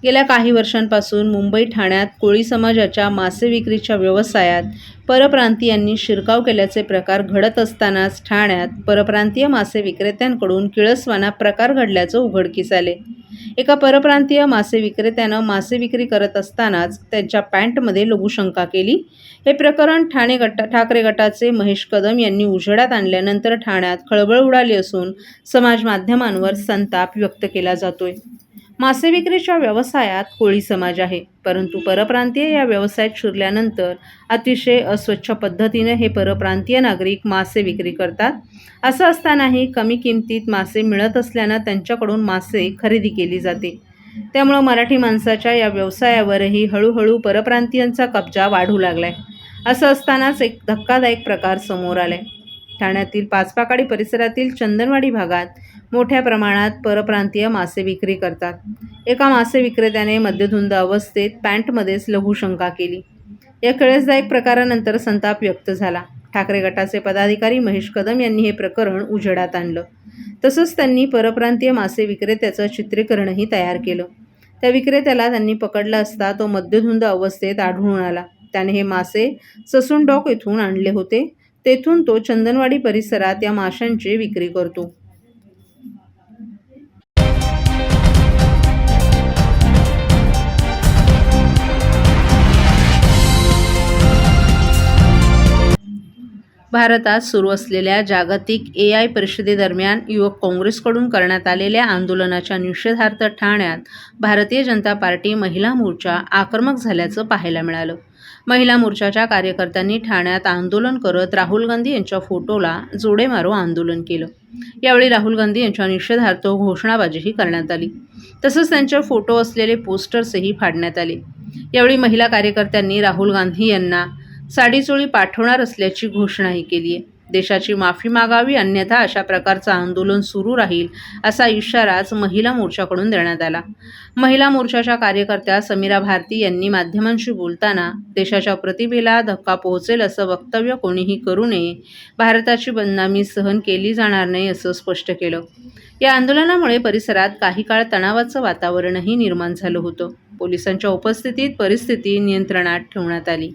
गेल्या काही वर्षांपासून मुंबई ठाण्यात कोळी समाजाच्या मासे विक्रीच्या व्यवसायात परप्रांतीयांनी शिरकाव केल्याचे प्रकार घडत असतानाच ठाण्यात परप्रांतीय मासे विक्रेत्यांकडून किळसवाना प्रकार घडल्याचं उघडकीस आले। एका परप्रांतीय मासे विक्रेत्यानं मासे विक्री करत असतानाच त्यांच्या पॅन्टमध्ये लघुशंका केली। हे प्रकरण ठाकरे गटाचे महेश कदम यांनी उजेडात आणल्यानंतर ठाण्यात खळबळ उडाली असून समाज माध्यमांवर संताप व्यक्त केला जातोय। मासे विक्रीच्या व्यवसायात कोळी समाज आहे, परंतु परप्रांतीय या व्यवसायात शिरल्यानंतर अतिशय अस्वच्छ पद्धतीने हे परप्रांतीय नागरिक मासे विक्री करतात। असं असतानाही कमी किमतीत मासे मिळत असल्यानं त्यांच्याकडून मासे खरेदी केली जाते। त्यामुळे मराठी माणसाच्या या व्यवसायावरही हळूहळू परप्रांतीयांचा कब्जा वाढू लागलाय। असं असतानाच एक धक्कादायक प्रकार समोर आलाय। ठाण्यातील पाचपाकाडी परिसरातील चंदनवाडी भागात मोठ्या प्रमाणात परप्रांतीय मासे विक्री करतात। एका मासे विक्रेत्याने मद्यधुंद अवस्थेत पॅन्टमध्येच लघुशंका केली। या किळसदायक प्रकारानंतर संताप व्यक्त झाला। ठाकरे गटाचे पदाधिकारी महेश कदम यांनी हे प्रकरण उजेडात आणलं। तसंच त्यांनी परप्रांतीय मासे विक्रेत्याचं चित्रीकरणही तयार केलं। त्या विक्रेत्याला त्यांनी पकडला असता तो मद्यधुंद अवस्थेत आढळून आला। त्याने हे मासे ससून येथून आणले होते। तेथून तो चंदनवाडी परिसरात या माशांची विक्री करतो। भारतात सुरू असलेल्या जागतिक AI परिषदेदरम्यान युवक काँग्रेसकडून करण्यात आलेल्या आंदोलनाच्या निषेधार्थ ठाण्यात भारतीय जनता पार्टी महिला मोर्चा आक्रमक झाल्याचं पाहायला मिळालं। महिला मोर्चाच्या कार्यकर्त्यांनी ठाण्यात आंदोलन करत राहुल गांधी यांच्या फोटोला जोडे मारो आंदोलन केलं। यावेळी राहुल गांधी यांच्या निषेधार्थ घोषणाबाजीही करण्यात आली। तसंच त्यांचे फोटो असलेले पोस्टर्सही फाडण्यात आले। यावेळी महिला कार्यकर्त्यांनी राहुल गांधी यांना साडीचोळी पाठवणार असल्याची घोषणाही केली आहे। देशाची माफी मागावी, अन्यथा अशा प्रकारचं आंदोलन सुरू राहील असा इशाराच महिला मोर्चाकडून देण्यात आला। महिला मोर्चाच्या कार्यकर्त्या समीरा भारती यांनी माध्यमांशी बोलताना देशाच्या प्रतिमेला धक्का पोहोचेल असं वक्तव्य कोणीही करू नये, भारताची बदनामी सहन केली जाणार नाही असं स्पष्ट केलं। या आंदोलनामुळे परिसरात काही काळ तणावाचं वातावरणही निर्माण झालं होतं। पोलिसांच्या उपस्थितीत परिस्थिती नियंत्रणात ठेवण्यात आली।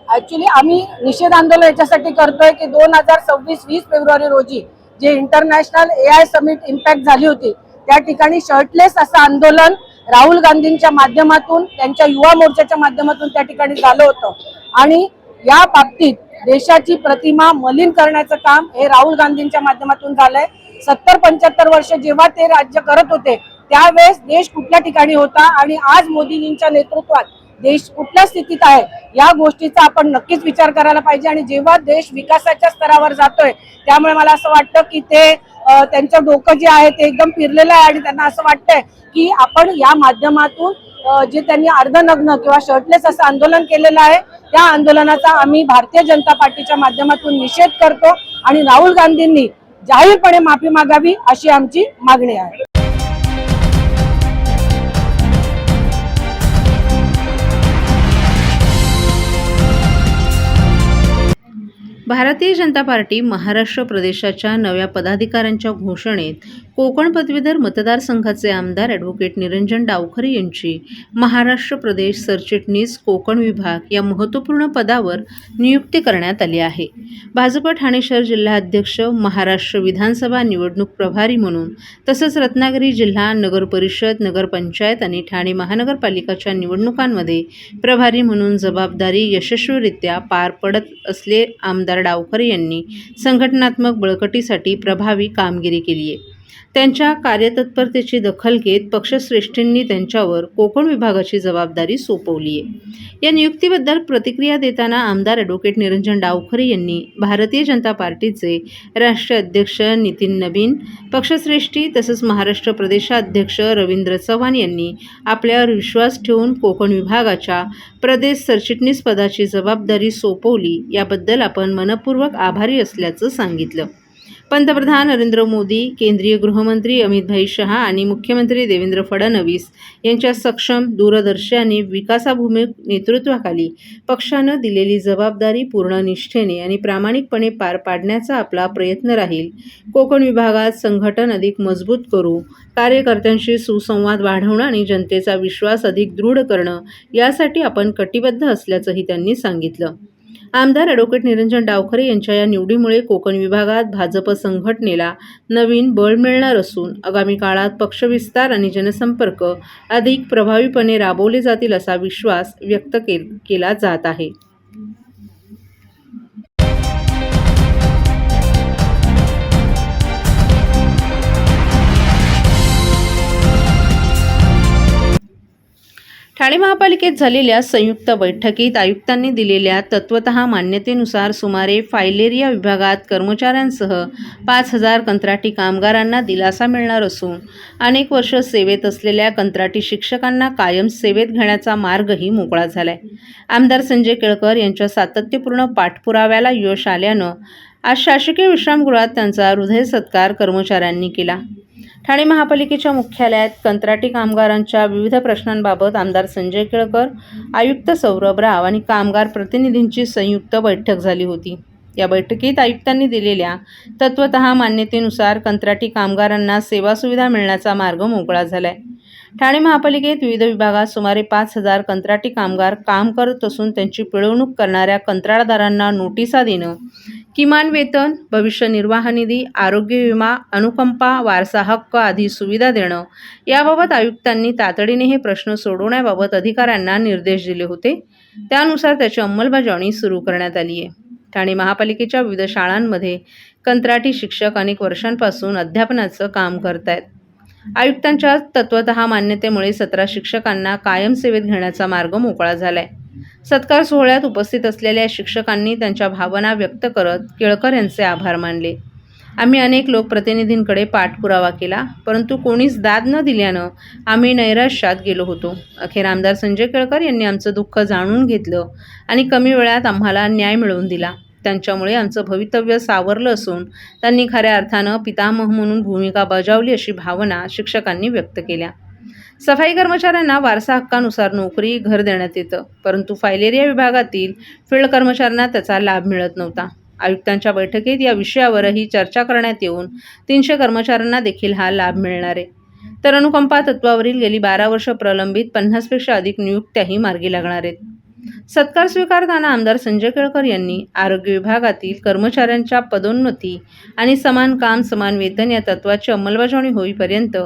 ॲक्च्युली आम्ही निषेध आंदोलन याच्यासाठी करतोय की 2026-20 फेब्रुवारी रोजी जे इंटरनॅशनल AI समिट इम्पॅक्ट झाली होती, त्या ठिकाणी शर्टलेस असं आंदोलन राहुल गांधींच्या माध्यमातून, त्यांच्या युवा मोर्चाच्या माध्यमातून त्या ठिकाणी झालं होतं। आणि या बाबतीत देशाची प्रतिमा मलिन करण्याचं काम हे राहुल गांधींच्या माध्यमातून झालंय। 70-75 वर्ष जेव्हा ते राज्य करत होते त्यावेळेस देश कुठल्या ठिकाणी होता आणि आज मोदींच्या नेतृत्वात देश कुठल्या स्थितीत आहे या गोष्टीचा आपण नक्कीच विचार करायला पाहिजे। आणि जेव्हा देश विकासाच्या स्तरावर जातोय त्यामुळे मला असं वाटतं की ते त्यांचं डोकं जे आहे ते एकदम फिरलेलं आहे आणि त्यांना असं वाटतंय की आपण या माध्यमातून जे त्यांनी अर्धनग्न किंवा शर्टलेस असं आंदोलन केलेलं आहे त्या आंदोलनाचा आम्ही भारतीय जनता पार्टीच्या माध्यमातून निषेध करतो आणि राहुल गांधींनी जाहीरपणे माफी मागावी अशी आमची मागणी आहे। भारतीय जनता पार्टी महाराष्ट्र प्रदेशाच्या नव्या पदाधिकाऱ्यांच्या घोषणेत कोकण पदवीधर मतदारसंघाचे आमदार ॲडव्होकेट निरंजन डावखरे यांची महाराष्ट्र प्रदेश सरचिटणीस कोकण विभाग या महत्त्वपूर्ण पदावर नियुक्ती करण्यात आली आहे। भाजप ठाणे शहर जिल्हाध्यक्ष, महाराष्ट्र विधानसभा निवडणूक प्रभारी म्हणून तसंच रत्नागिरी जिल्हा नगर परिषद, नगरपंचायत आणि ठाणे महानगरपालिकाच्या निवडणुकांमध्ये प्रभारी म्हणून जबाबदारी यशस्वीरित्या पार पडत असले आमदार डावखरे यांनी संघटनात्मक बळकटीसाठी प्रभावी कामगिरी केली आहे। त्यांच्या कार्यतत्परतेची दखल घेत पक्षश्रेष्ठींनी त्यांच्यावर कोकण विभागाची जबाबदारी सोपवली आहे। या नियुक्तीबद्दल प्रतिक्रिया देताना आमदार ॲडव्होकेट निरंजन डावखरे यांनी भारतीय जनता पार्टीचे राष्ट्रीय अध्यक्ष नितीन नबीन, पक्षश्रेष्ठी तसंच महाराष्ट्र प्रदेशाध्यक्ष रवींद्र चव्हाण यांनी आपल्यावर विश्वास ठेवून कोकण विभागाच्या प्रदेश सरचिटणीस पदाची जबाबदारी सोपवली, याबद्दल आपण मनपूर्वक आभारी असल्याचं सांगितलं। पंतप्रधान नरेंद्र मोदी, केंद्रीय गृहमंत्री अमित शहा आणि मुख्यमंत्री देवेंद्र फडणवीस यांच्या सक्षम, दूरदर्शी आणि विकासाभिमुख नेतृत्वाखाली पक्षानं दिलेली जबाबदारी पूर्ण निष्ठेने आणि प्रामाणिकपणे पार पाडण्याचा आपला प्रयत्न राहील. कोकण विभागात संघटन अधिक मजबूत करू, कार्यकर्त्यांशी सुसंवाद वाढवणं आणि जनतेचा विश्वास अधिक दृढ करणं यासाठी आपण कटिबद्ध असल्याचंही त्यांनी सांगितलं. आमदार ॲडव्होकेट निरंजन डावखरे यांच्या या निवडीमुळे कोकण विभागात भाजप संघटनेला नवीन बळ मिळणार असून आगामी काळात पक्षविस्तार आणि जनसंपर्क अधिक प्रभावीपणे राबवले जातील असा विश्वास व्यक्त केला जात आहे. ठाणे महापालिकेत झालेल्या संयुक्त बैठकीत आयुक्तांनी दिलेल्या तत्वतः मान्यतेनुसार सुमारे फायलेरिया विभागात कर्मचाऱ्यांसह 5,000 कंत्राटी कामगारांना दिलासा मिळणार असून अनेक वर्ष सेवेत असलेल्या कंत्राटी शिक्षकांना कायम सेवेत घेण्याचा मार्गही मोकळा झालाय. आमदार संजय केळकर यांच्या सातत्यपूर्ण पाठपुराव्याला यश आल्यानं आज शासकीय विश्रामगृहात त्यांचा हृदय सत्कार कर्मचाऱ्यांनी केला. ठाणे महापालिकेच्या मुख्यालयात कंत्राटी कामगारांच्या विविध प्रश्नांबाबत आमदार संजय केळकर, आयुक्त सौरभ राव आणि कामगार प्रतिनिधींची संयुक्त बैठक झाली होती. या बैठकीत आयुक्तांनी दिलेल्या तत्वतः मान्यतेनुसार कंत्राटी कामगारांना सेवा सुविधा मिळण्याचा मार्ग मोकळा झालाय. ठाणे महापालिकेत विविध विभागात सुमारे 5,000 कंत्राटी कामगार काम करत असून त्यांची पिळवणूक करणाऱ्या कंत्राटदारांना नोटिसा देणं, किमान वेतन, भविष्य निर्वाह निधी, आरोग्य विमा, अनुकंपा, वारसा हक्क आदी सुविधा देणं याबाबत आयुक्तांनी तातडीने हे प्रश्न सोडवण्याबाबत अधिकाऱ्यांना निर्देश दिले होते. त्यानुसार त्याची अंमलबजावणी सुरू करण्यात आली आहे. ठाणे महापालिकेच्या विविध शाळांमध्ये कंत्राटी शिक्षक अनेक वर्षांपासून अध्यापनाचं काम करतायत. आयुक्तांच्या तत्वतः मान्यतेमुळे 17 शिक्षकांना कायम सेवेत घेण्याचा मार्ग मोकळा झालाय. सत्कार सोहळ्यात उपस्थित असलेल्या शिक्षकांनी त्यांच्या भावना व्यक्त करत केळकर यांचे आभार मानले. आम्ही अनेक लोकप्रतिनिधींकडे पाठपुरावा केला, परंतु कोणीच दाद न दिल्यानं आम्ही नैराश्यात गेलो होतो. अखेर आमदार संजय केळकर यांनी आमचं दुःख जाणून घेतलं आणि कमी वेळात आम्हाला न्याय मिळवून दिला. त्यांच्यामुळे आमचं भवितव्य सावरलं असून त्यांनी खऱ्या अर्थानं पितामह म्हणून भूमिका बजावली अशी भावना शिक्षकांनी व्यक्त केल्या. सफाई कर्मचाऱ्यांना वारसा हक्कानुसार नोकरी, घर देण्यात येतं, परंतु फायलेरिया विभागातील फील्ड कर्मचाऱ्यांना त्याचा लाभ मिळत नव्हता. आयुक्तांच्या बैठकीत या विषयावरही चर्चा करण्यात येऊन 300 कर्मचाऱ्यांना देखील हा लाभ मिळणार आहे. तर अनुकंपा तत्वावरील गेली 12 वर्ष प्रलंबित 50पेक्षा अधिक नियुक्त्याही मार्गी लागणार आहेत. सत्कार स्वीकारताना आमदार संजय केळकर यांनी आरोग्य विभागातील कर्मचाऱ्यांच्या पदोन्नती आणि समान काम समान वेतन या तत्वाची अंमलबजावणी होईपर्यंत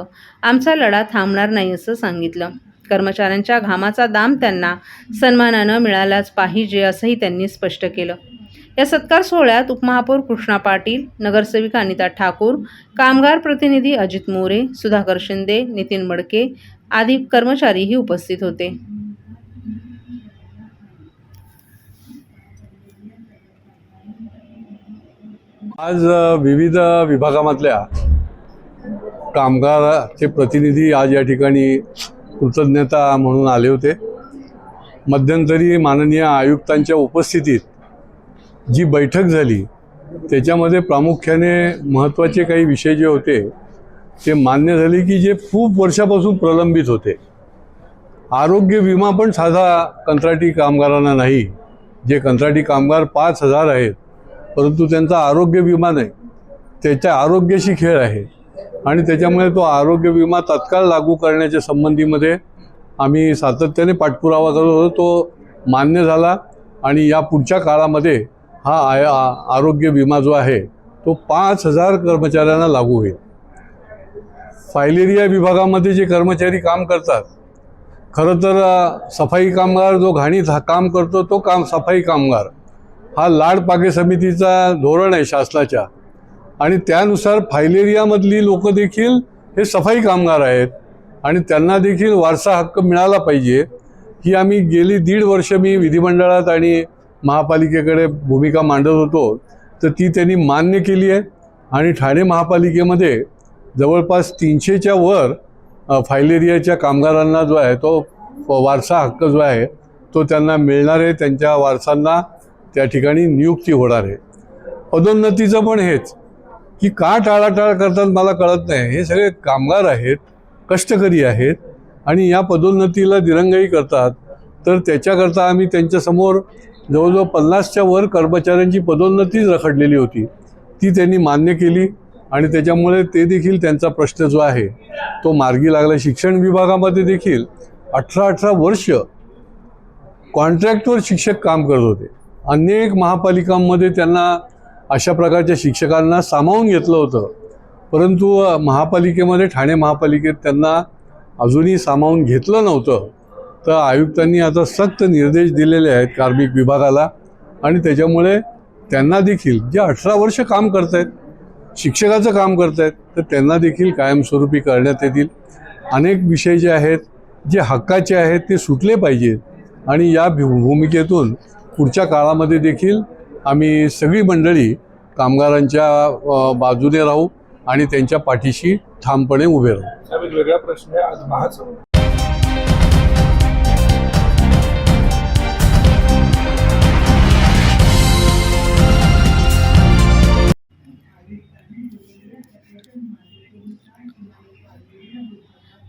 आमचा लढा थांबणार नाही असं सांगितलं. कर्मचाऱ्यांच्या घामाचा दाम त्यांना सन्मानानं मिळालाच पाहिजे असंही त्यांनी स्पष्ट केलं. या सत्कार सोहळ्यात उपमहापौर कृष्णा पाटील, नगरसेविका अनिता ठाकूर, कामगार प्रतिनिधी अजित मोरे, सुधाकर शिंदे, नितीन मडके आदी कर्मचारीही उपस्थित होते. आज विविध विभागामधल्या कामगाराचे प्रतिनिधी आज या ठिकाणी कृतज्ञता म्हणून आले होते. मध्यंतरी माननीय आयुक्तांच्या उपस्थितीत जी बैठक झाली त्याच्यामध्ये प्रामुख्याने महत्त्वाचे काही विषय जे होते ते मान्य झाले की जे खूप वर्षापासून प्रलंबित होते. आरोग्य विमा पण साधा कंत्राटी कामगारांना नाही. जे कंत्राटी कामगार 5,000 आहेत परंतु त्यांचा आरोग्य विमा नाही, त्याच्या आरोग्याशी खेळ आहे आणि त्याच्यामुळे तो आरोग्य विमा तात्काळ लागू करण्याच्या संबंधीमध्ये आम्ही सातत्याने पाठपुरावा करत होतो. तो मान्य झाला आणि या पुढच्या काळामध्ये हा आरोग्य विमा जो आहे तो 5,000 कर्मचाऱ्यांना लागू होईल. फायलेरिया विभागामध्ये जे कर्मचारी काम करतात, खरं तर सफाई कामगार जो घाणीत काम करतो तो सफाई कामगार हा लाड पागे समितीचा धोरण आहे शासनाच्या आणि त्यानुसार फायलेरियामधली लोक देखील हे सफाई कामगार आहेत आणि त्यांना देखील वारसा हक्क मिळाला पाहिजे ही आम्ही गेली 1.5 वर्ष मी विधिमंडळात आणि महापालिकेकडे भूमिका मांडत होतो. तर ती त्यांनी मान्य केली आहे आणि ठाणे महापालिकेमध्ये जवळपास 300च्या वर फायलेरियाच्या कामगारांना जो आहे तो वारसा हक्क जो आहे तो त्यांना मिळणार आहे. त्यांच्या वारसांना त्या ठिकाणी नियुक्ती होणार आहे. पदोन्नतीचं पण हेच की का टाळाटाळ करतात मला कळत नाही. हे सगळे कामगार आहेत, कष्टकरी आहेत आणि या पदोन्नतीला दिरंगाई करतात. तर त्याच्याकरता आम्ही त्यांच्यासमोर जवळजवळ 50च्या वर कर्मचाऱ्यांची पदोन्नतीच रखडलेली होती, ती त्यांनी मान्य केली आणि त्याच्यामुळे ते देखील त्यांचा प्रश्न जो आहे तो मार्गी लागला. शिक्षण विभागामध्ये देखील 18 वर्ष कॉन्ट्रॅक्टवर शिक्षक काम करत होते. अनेक महापालिकांमध्ये त्यांना अशा प्रकारच्या शिक्षकांना सामावून घेतलं होतं, परंतु महापालिकेमध्ये ठाणे महापालिकेत त्यांना अजूनही सामावून घेतलं नव्हतं. तर आयुक्तांनी आता सक्त निर्देश दिलेले आहेत कार्मिक विभागाला आणि त्याच्यामुळे त्यांना देखील जे 18 वर्ष काम करत आहेत, शिक्षकाचं काम करत आहेत, तर त्यांना देखील कायमस्वरूपी करण्यात येतील. अनेक विषय जे आहेत जे हक्काचे आहेत ते सुटले पाहिजेत आणि या भूमिकेतून पुढच्या काळामध्ये देखील आम्ही सगळी मंडळी कामगारांच्या बाजूने राहू आणि त्यांच्या पाठीशी ठामपणे उभे राहू. एक वेगळा प्रश्न आहे. आज महासंघ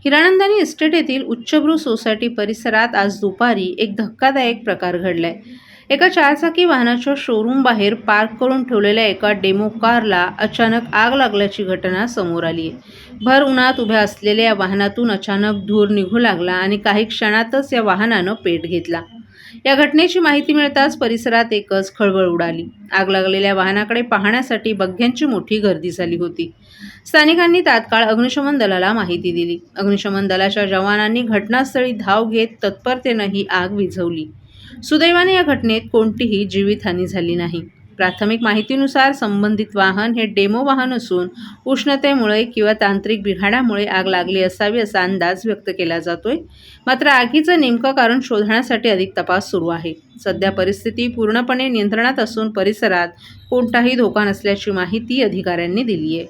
हिरानंदानी इस्टेट येथील उच्चभ्रू सोसायटी परिसरात आज दुपारी एक धक्कादायक प्रकार घडलाय. एका 4 चाकी वाहनाच्या शोरूम बाहेर पार्क करून ठेवलेल्या एका डेमो कारला अचानक आग लागल्याची घटना समोर आली आहे. भर उन्हात उभ्या असलेल्या या वाहनातून अचानक धूर निघू लागला आणि काही क्षणातच या वाहनानं पेट घेतला. या घटनेची माहिती मिळताच परिसरात एकच खळबळ उडाली. आग लागलेल्या वाहनाकडे पाहण्यासाठी बघ्यांची मोठी गर्दी झाली होती. स्थानिकांनी तात्काळ अग्निशमन दलाला माहिती दिली. अग्निशमन दलाच्या जवानांनी घटनास्थळी धाव घेत तत्परतेनं ही आग विझवली. सुदैवाने या घटनेत कोणतीही जीवितहानी झाली नाही. प्राथमिक माहितीनुसार संबंधित वाहन हे डेमो वाहन असून उष्णतेमुळे किंवा तांत्रिक बिघाडामुळे आग लागली असावी असा अंदाज व्यक्त केला जातोय. मात्र आगीचं नेमकं कारण शोधण्यासाठी अधिक तपास सुरू आहे. सध्या परिस्थिती पूर्णपणे नियंत्रणात असून परिसरात कोणताही धोका नसल्याची माहिती अधिकाऱ्यांनी दिली आहे.